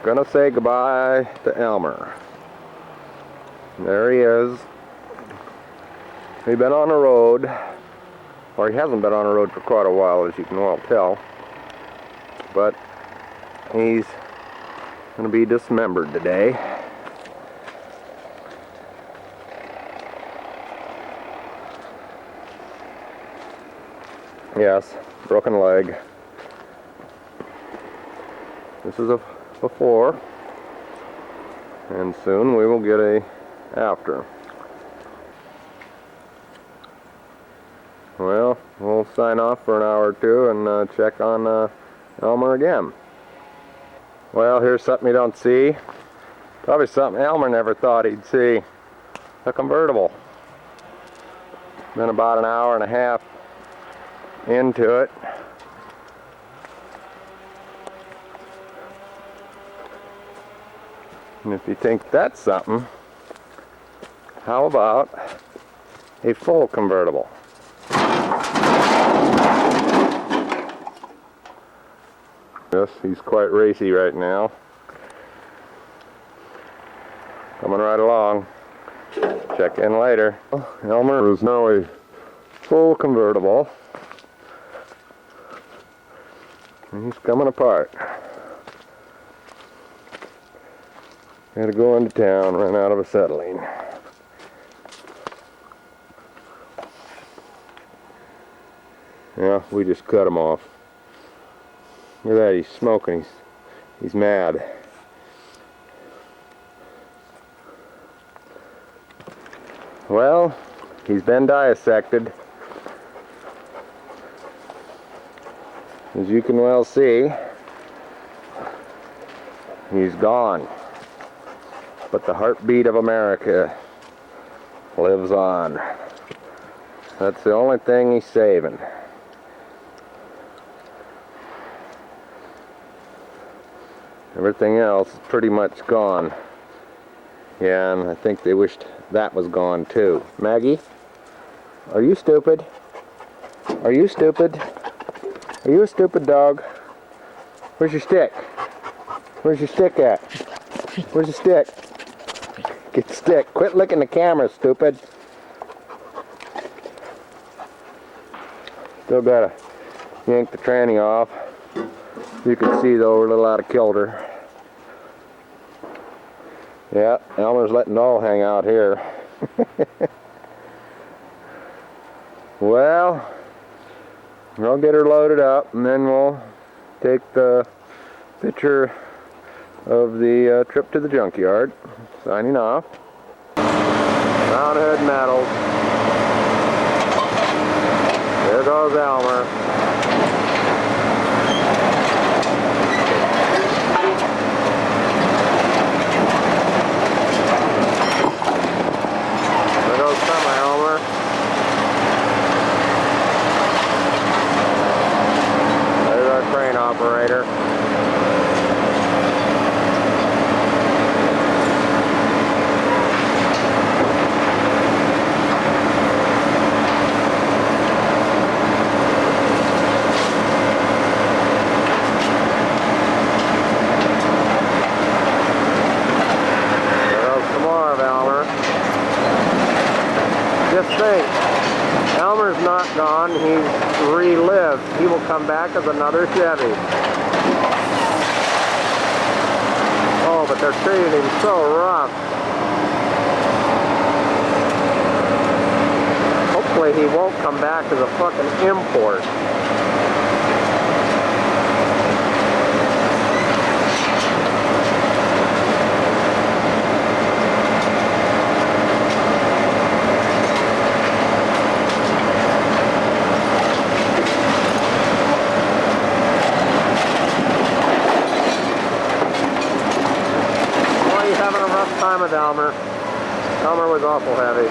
Gonna say goodbye to Elmer. There he is. He's been on the road, or he hasn't been on the road for quite a while, as you can well tell, but he's gonna be dismembered today. Yes, broken leg. This is a before, and soon we will get a after. Well, we'll sign off for an hour or two and check on Elmer again. Well, here's something you don't see. Probably something Elmer never thought he'd see. A convertible. Been about an hour and a half into it. And if you think that's something, how about a full convertible? Yes, he's quite racy right now. Coming right along. Check in later. Elmer is now a full convertible. And he's coming apart. Gotta go into town, run out of acetylene. Yeah, we just cut him off. Look at that, he's smoking, he's mad. Well, he's been dissected. As you can well see, he's gone. But the heartbeat of America lives on. That's the only thing he's saving. Everything else is pretty much gone. Yeah, and I think they wished that was gone too. Maggie, are you stupid? Are you stupid? Are you a stupid dog? Where's your stick? Where's your stick at? Where's the stick? Get the stick. Quit licking the camera, stupid. Still gotta yank the tranny off. You can see though we're a little out of kilter. Yeah, Elmer's letting it all hang out here. Well, I'll get her loaded up and then we'll take the picture of the trip to the junkyard. Signing off. Round Hood Metals. There goes Elmer. There goes summer Elmer. There's our crane operator. Just think, Elmer's not gone, he's relived. He will come back as another Chevy. Oh, but they're treating him so rough. Hopefully he won't come back as a fucking import. With Elmer. Elmer was awful heavy.